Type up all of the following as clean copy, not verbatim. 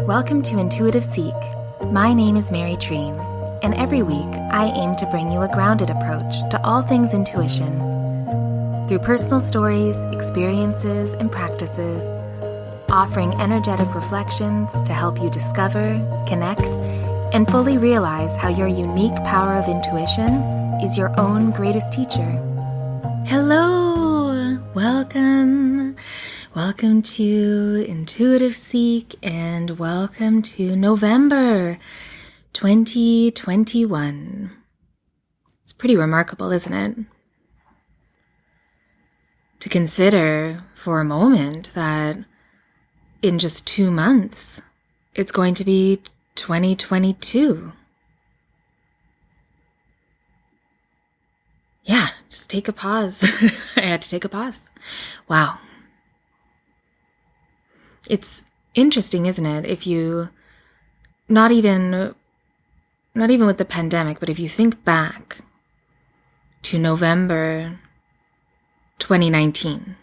Welcome to Intuitive Seek. My name is Mary Treen, and every week I aim to bring you a grounded approach to all things intuition. Through personal stories, experiences, and practices, offering energetic reflections to help you discover, connect, and fully realize how your unique power of intuition is your own greatest teacher. Hello! Welcome! Welcome to Intuitive Seek, and welcome to November 2021. It's pretty remarkable, isn't it? To consider for a moment that in just 2 months, it's going to be 2022. Yeah, just take a pause. I had to take a pause. Wow. It's interesting, isn't it? If you, not even with the pandemic, but if you think back to November 2019,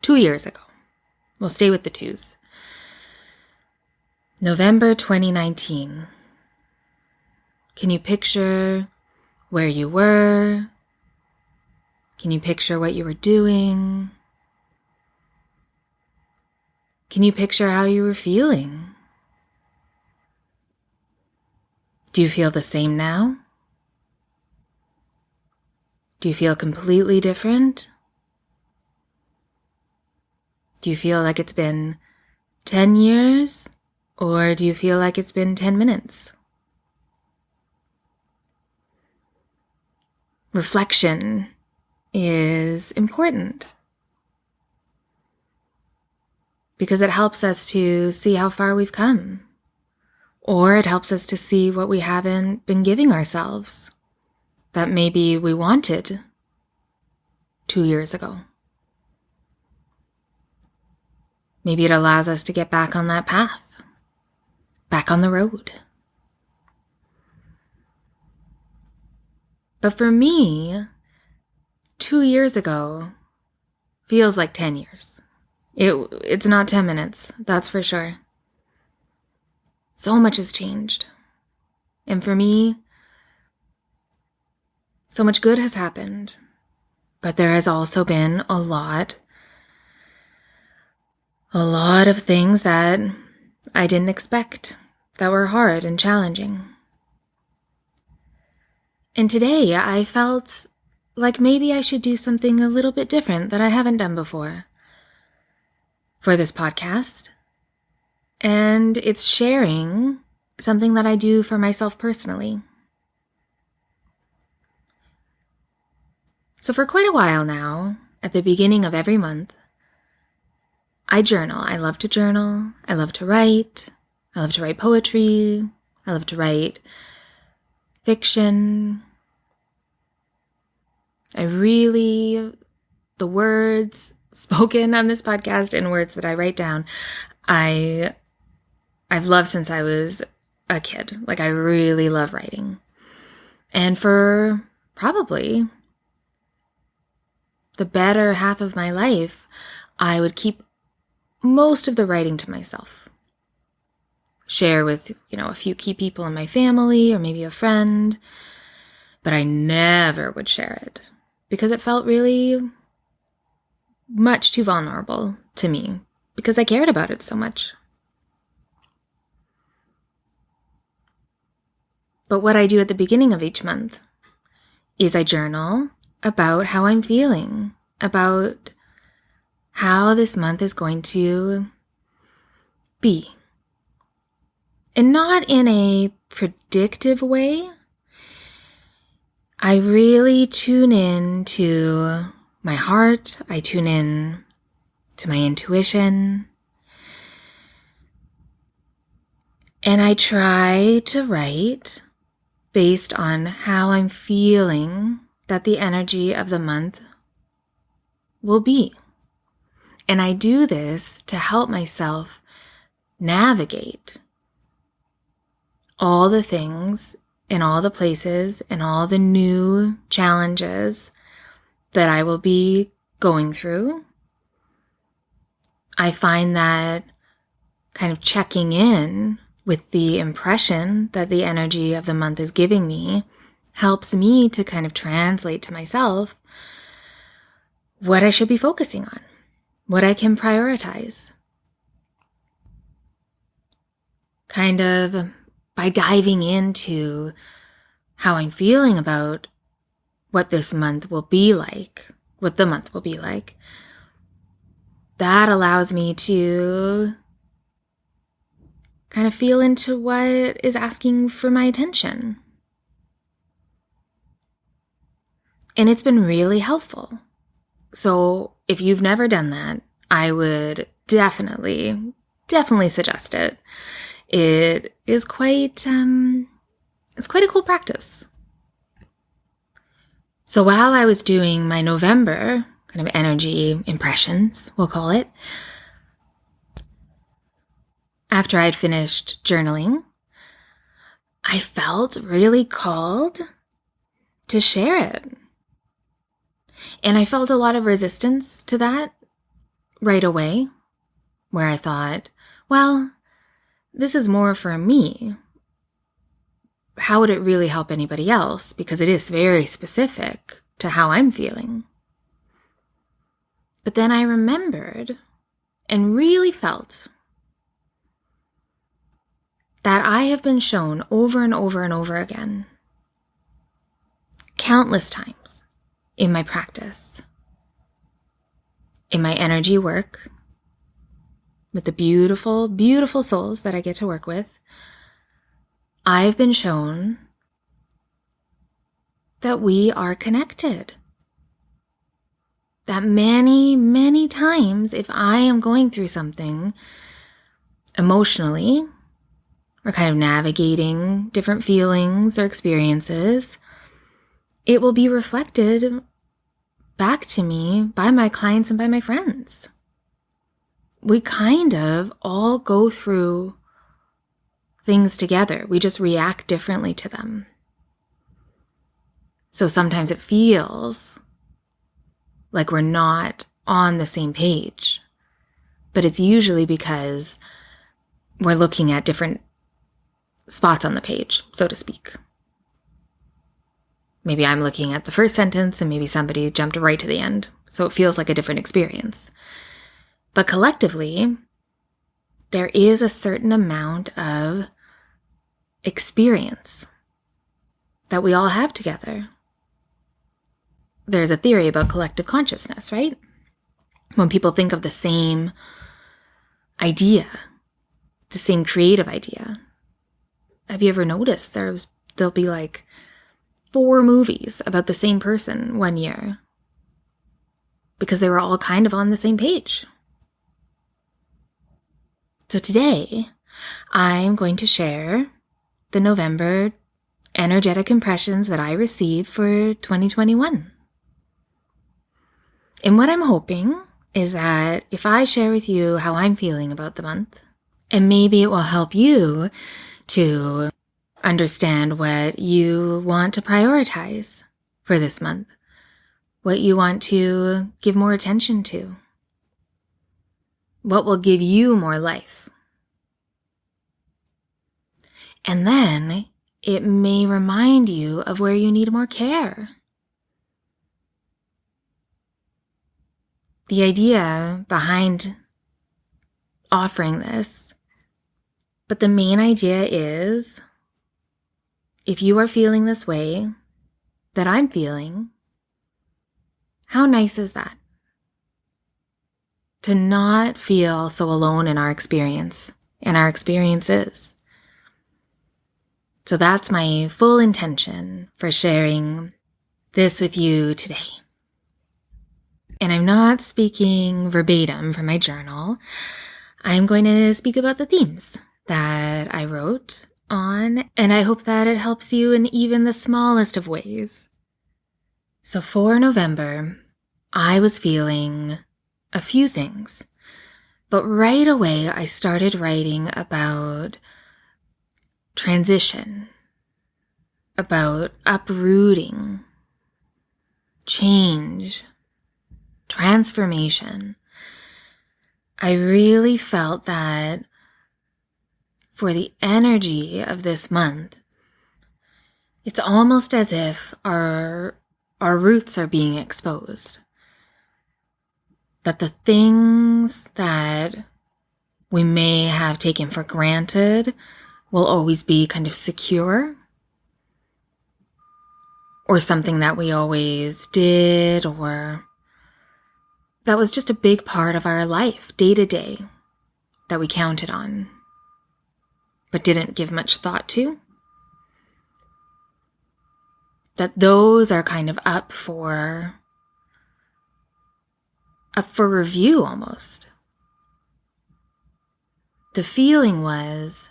2 years ago, we'll stay with the twos. November 2019. Can you picture where you were? Can you picture what you were doing? Can you picture how you were feeling? Do you feel the same now? Do you feel completely different? Do you feel like it's been 10 years, or do you feel like it's been 10 minutes? Reflection is important because it helps us to see how far we've come, or it helps us to see what we haven't been giving ourselves that maybe we wanted 2 years ago. Maybe it allows us to get back on that path, back on the road. But for me, 2 years ago feels like 10 years. It's not 10 minutes, that's for sure. So much has changed. And for me, so much good has happened. But there has also been a lot of things that I didn't expect, that were hard and challenging. And today I felt like maybe I should do something a little bit different that I haven't done before for this podcast. And it's sharing something that I do for myself personally. So for quite a while now, at the beginning of every month, I journal. I love to journal. I love to write. I love to write poetry. I love to write fiction. The words spoken on this podcast and words that I write down, I've loved since I was a kid. Like, I really love writing. And for probably the better half of my life, I would keep most of the writing to myself. Share with, a few key people in my family or maybe a friend, but I never would share it because it felt really much too vulnerable to me because I cared about it so much. But what I do at the beginning of each month is I journal about how I'm feeling, about how this month is going to be. And not in a predictive way. I really tune in to my heart. I tune in to my intuition. And I try to write based on how I'm feeling that the energy of the month will be. And I do this to help myself navigate all the things and all the places and all the new challenges that I will be going through. I find that kind of checking in with the impression that the energy of the month is giving me helps me to kind of translate to myself what I should be focusing on, what I can prioritize. Kind of by diving into how I'm feeling about what this month will be like, what the month will be like, that allows me to kind of feel into what is asking for my attention. And it's been really helpful. So if you've never done that, I would definitely suggest it. It is quite a cool practice. So while I was doing my November kind of energy impressions, we'll call it, after I'd finished journaling, I felt really called to share it. And I felt a lot of resistance to that right away, where I thought, well, this is more for me. How would it really help anybody else? Because it is very specific to how I'm feeling. But then I remembered and really felt that I have been shown over and over and over again, countless times in my practice, in my energy work, with the beautiful, beautiful souls that I get to work with, I've been shown that we are connected. That many, many times, if I am going through something emotionally, or kind of navigating different feelings or experiences, it will be reflected back to me by my clients and by my friends. We kind of all go through things together. We just react differently to them. So sometimes it feels like we're not on the same page, but it's usually because we're looking at different spots on the page, so to speak. Maybe I'm looking at the first sentence and maybe somebody jumped right to the end, so it feels like a different experience. But collectively, there is a certain amount of experience that we all have together. There's a theory about collective consciousness, right? When people think of the same idea, the same creative idea, have you ever noticed there'll be like 4 movies about the same person one year because they were all kind of on the same page? So today, I'm going to share the November energetic impressions that I received for 2021. And what I'm hoping is that if I share with you how I'm feeling about the month, and maybe it will help you to understand what you want to prioritize for this month, what you want to give more attention to, what will give you more life. And then it may remind you of where you need more care. The idea behind offering this, but the main idea is, if you are feeling this way that I'm feeling, how nice is that? To not feel so alone in our experience and our experiences. So that's my full intention for sharing this with you today. And I'm not speaking verbatim from my journal. I'm going to speak about the themes that I wrote on, and I hope that it helps you in even the smallest of ways. So for November, I was feeling a few things, but right away I started writing about transition, about uprooting, change, transformation. I really felt that for the energy of this month, it's almost as if our roots are being exposed. That the things that we may have taken for granted will always be kind of secure, or something that we always did, or that was just a big part of our life, day to day, that we counted on, but didn't give much thought to. That those are kind of up for review almost. The feeling was,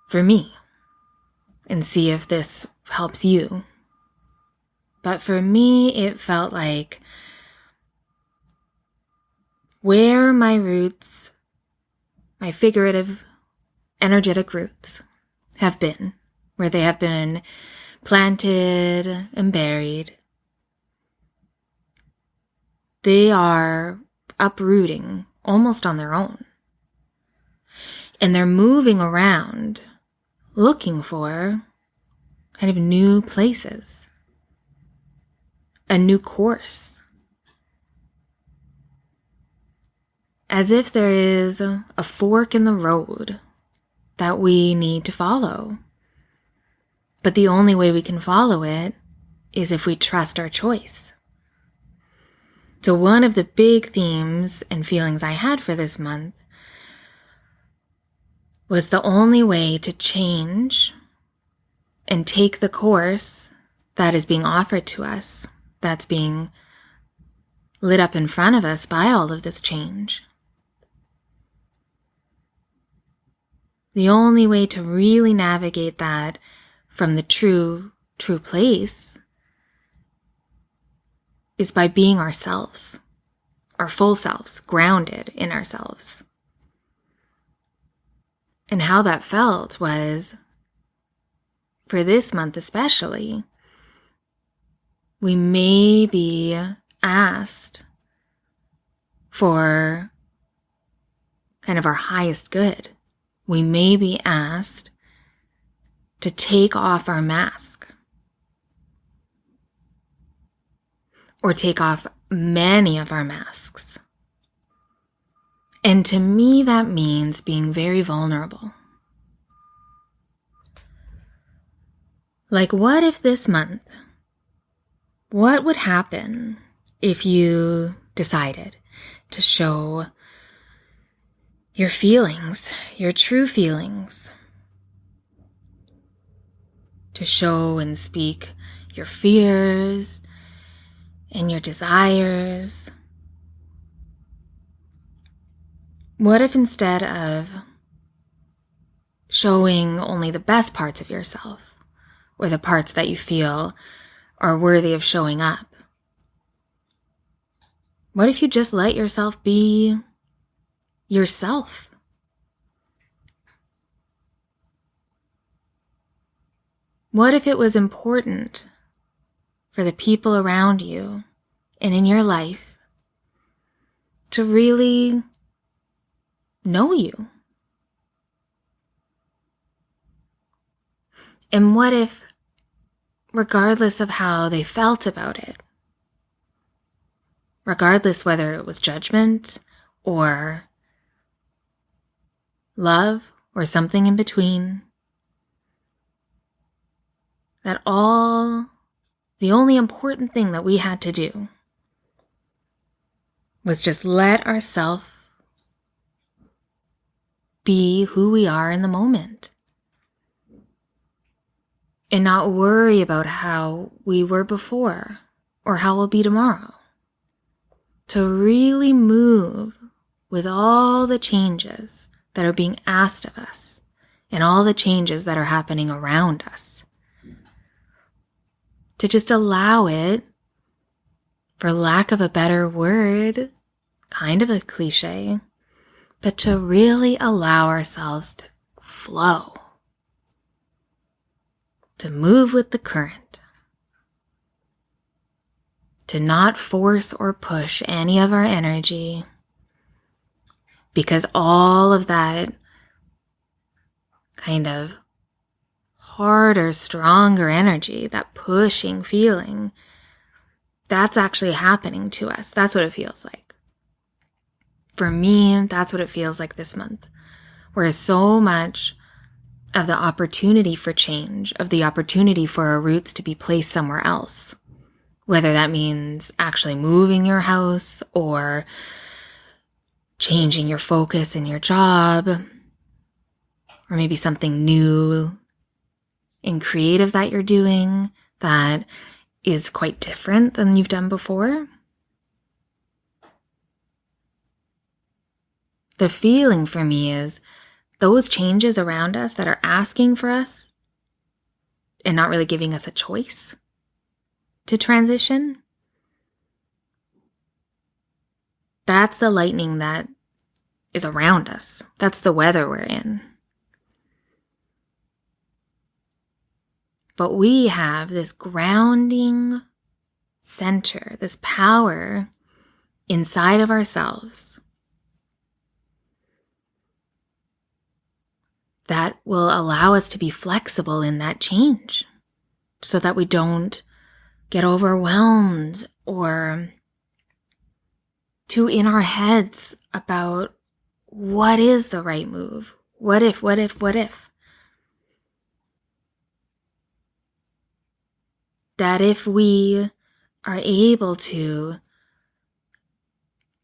for me, and see if this helps you, but for me it felt like where my roots, my figurative, energetic roots have been, where they have been planted and buried, they are uprooting almost on their own. And they're moving around, looking for kind of new places, a new course. As if there is a fork in the road that we need to follow. But the only way we can follow it is if we trust our choice. So one of the big themes and feelings I had for this month was the only way to change and take the course that is being offered to us, that's being lit up in front of us by all of this change. The only way to really navigate that from the true place is by being ourselves, our full selves, grounded in ourselves. And how that felt was, for this month especially, we may be asked for kind of our highest good. We may be asked to take off our mask, or take off many of our masks. And to me, that means being very vulnerable. Like, what if this month, what would happen if you decided to show your feelings, your true feelings, to show and speak your fears and your desires? What if instead of showing only the best parts of yourself, or the parts that you feel are worthy of showing up, what if you just let yourself be yourself? What if it was important for the people around you and in your life to really know you? And what if, regardless of how they felt about it, regardless whether it was judgment or love or something in between, that the only important thing that we had to do was just let ourselves be who we are in the moment, and not worry about how we were before or how we'll be tomorrow. To really move with all the changes that are being asked of us and all the changes that are happening around us. To just allow it, for lack of a better word, kind of a cliche, but to really allow ourselves to flow, to move with the current, to not force or push any of our energy, because all of that kind of harder, stronger energy, that pushing feeling, that's actually happening to us. That's what it feels like. For me, that's what it feels like this month. Whereas so much of the opportunity for change, of the opportunity for our roots to be placed somewhere else, whether that means actually moving your house or changing your focus in your job, or maybe something new and creative that you're doing that is quite different than you've done before. The feeling for me is those changes around us that are asking for us and not really giving us a choice to transition. That's the lightning that is around us. That's the weather we're in. But we have this grounding center, this power inside of ourselves that will allow us to be flexible in that change so that we don't get overwhelmed or too in our heads about what is the right move? What if? That if we are able to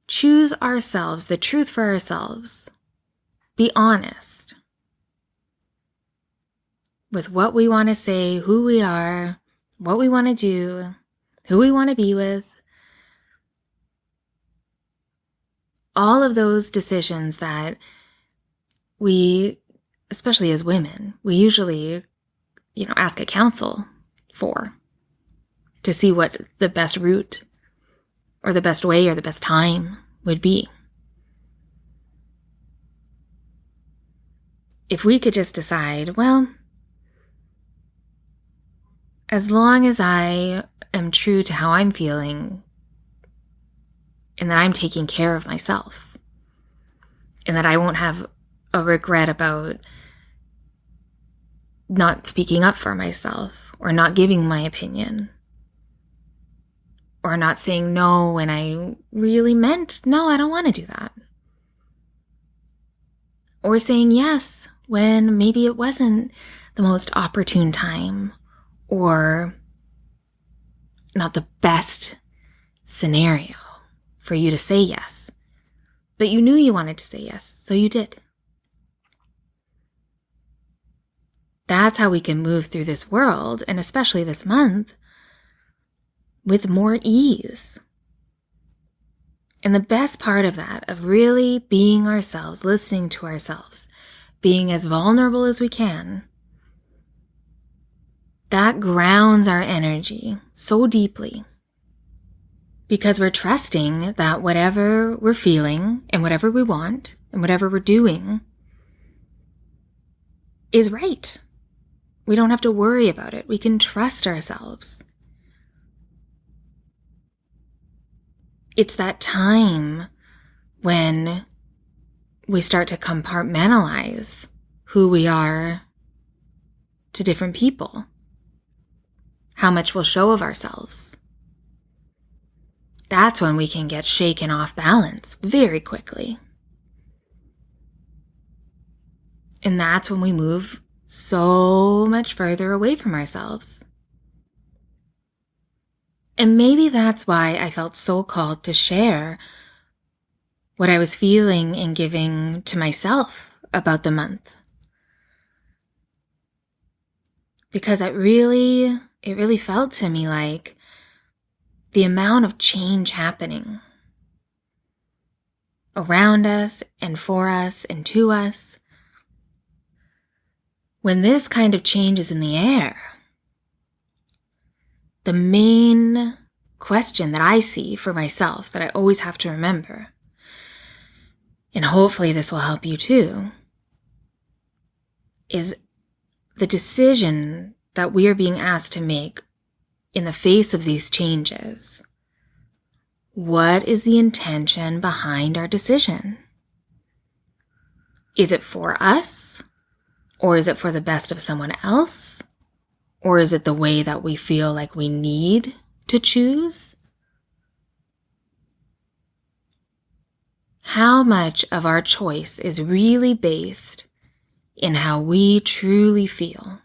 choose ourselves, the truth for ourselves, be honest with what we want to say, who we are, what we want to do, who we want to be with, all of those decisions that we, especially as women, we usually, ask a counsel for, to see what the best route or the best way or the best time would be. If we could just decide, well, as long as I am true to how I'm feeling and that I'm taking care of myself and that I won't have a regret about not speaking up for myself or not giving my opinion, or not saying no when I really meant, no, I don't want to do that. Or saying yes when maybe it wasn't the most opportune time or not the best scenario for you to say yes. But you knew you wanted to say yes, so you did. That's how we can move through this world, and especially this month, with more ease. And the best part of that, of really being ourselves, listening to ourselves, being as vulnerable as we can, that grounds our energy so deeply. Because we're trusting that whatever we're feeling and whatever we want and whatever we're doing is right. We don't have to worry about it. We can trust ourselves. It's that time when we start to compartmentalize who we are to different people, how much we'll show of ourselves. That's when we can get shaken off balance very quickly. And that's when we move so much further away from ourselves. And maybe that's why I felt so called to share what I was feeling and giving to myself about the month. Because it really felt to me like the amount of change happening around us and for us and to us. When this kind of change is in the air, the main question that I see for myself that I always have to remember, and hopefully this will help you too, is the decision that we are being asked to make in the face of these changes. What is the intention behind our decision? Is it for us Or is it for the best of someone else? Or is it the way that we feel like we need to choose? How much of our choice is really based in how we truly feel?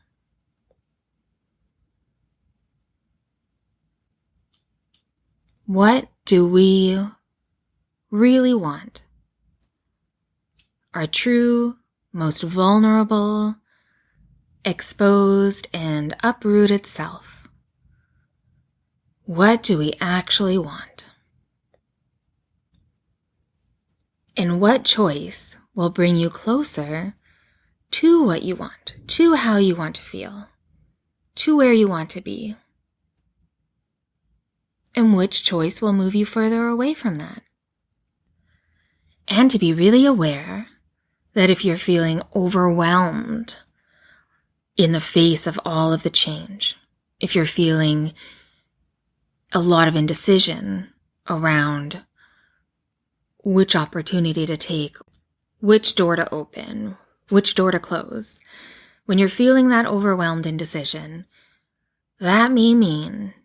What do we really want? Our true, most vulnerable, exposed, and uprooted self. What do we actually want? And what choice will bring you closer to what you want, to how you want to feel, to where you want to be? And which choice will move you further away from that? And to be really aware that if you're feeling overwhelmed in the face of all of the change, if you're feeling a lot of indecision around which opportunity to take, which door to open, which door to close, when you're feeling that overwhelmed indecision, that may mean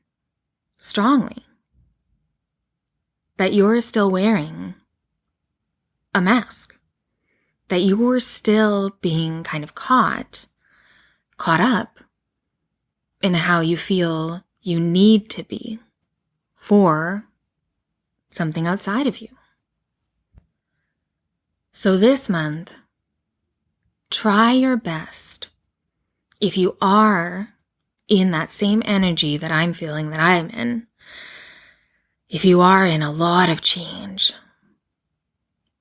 strongly that you're still wearing a mask, that you're still being kind of caught up in how you feel you need to be for something outside of you. So this month, try your best. If you are in that same energy that I'm feeling that I'm in, if you are in a lot of change,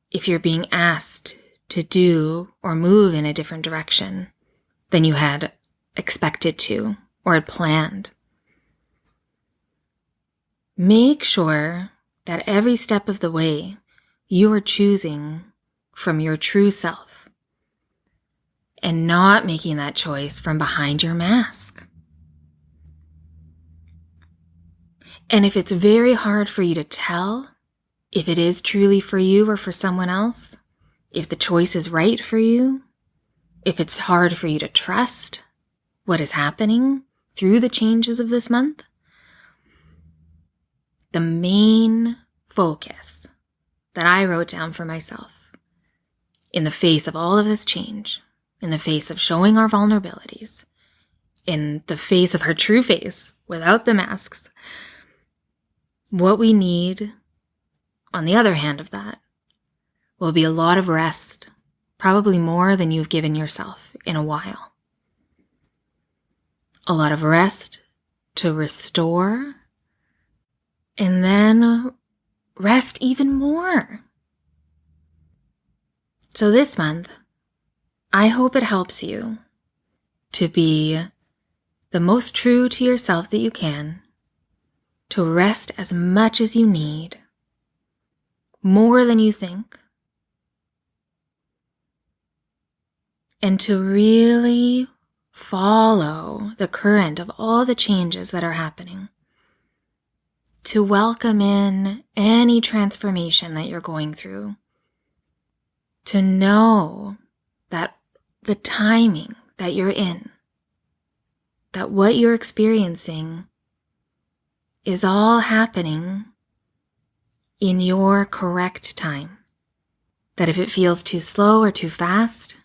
if you're being asked to do or move in a different direction than you had expected to or had planned, make sure that every step of the way you are choosing from your true self and not making that choice from behind your mask. And if it's very hard for you to tell if it is truly for you or for someone else, if the choice is right for you, if it's hard for you to trust what is happening through the changes of this month, the main focus that I wrote down for myself in the face of all of this change, in the face of showing our vulnerabilities, in the face of our true face without the masks, what we need, on the other hand of that, will be a lot of rest, probably more than you've given yourself in a while. A lot of rest to restore, and then rest even more. So this month, I hope it helps you to be the most true to yourself that you can, to rest as much as you need, more than you think, and to really follow the current of all the changes that are happening, to welcome in any transformation that you're going through, to know that the timing that you're in, that what you're experiencing is all happening in your correct time. That if it feels too slow or too fast,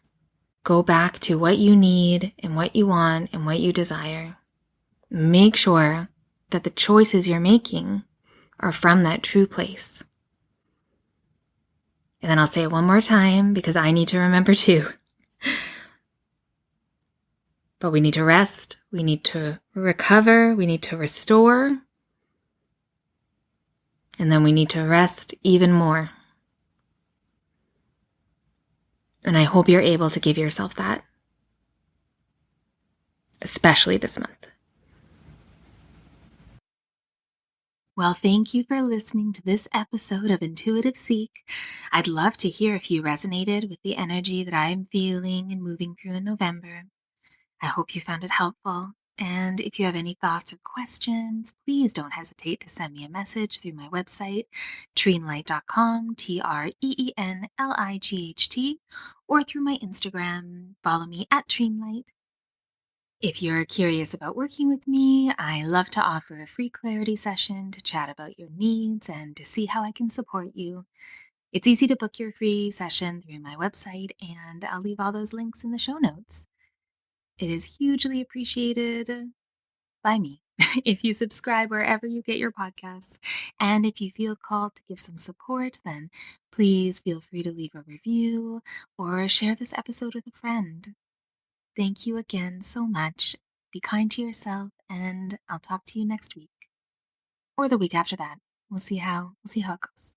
go back to what you need and what you want and what you desire. Make sure that the choices you're making are from that true place. And then I'll say it one more time because I need to remember too. But we need to rest, we need to recover, we need to restore, and then we need to rest even more. And I hope you're able to give yourself that, especially this month. Well, thank you for listening to this episode of Intuitive Seek. I'd love to hear if you resonated with the energy that I'm feeling and moving through in November. I hope you found it helpful. And if you have any thoughts or questions, please don't hesitate to send me a message through my website, treenlight.com, TREENLIGHT, or through my Instagram. Follow me at treenlight. If you're curious about working with me, I love to offer a free clarity session to chat about your needs and to see how I can support you. It's easy to book your free session through my website, and I'll leave all those links in the show notes. It is hugely appreciated by me if you subscribe wherever you get your podcasts. And if you feel called to give some support, then please feel free to leave a review or share this episode with a friend. Thank you again so much. Be kind to yourself, and I'll talk to you next week or the week after that. We'll see how it goes.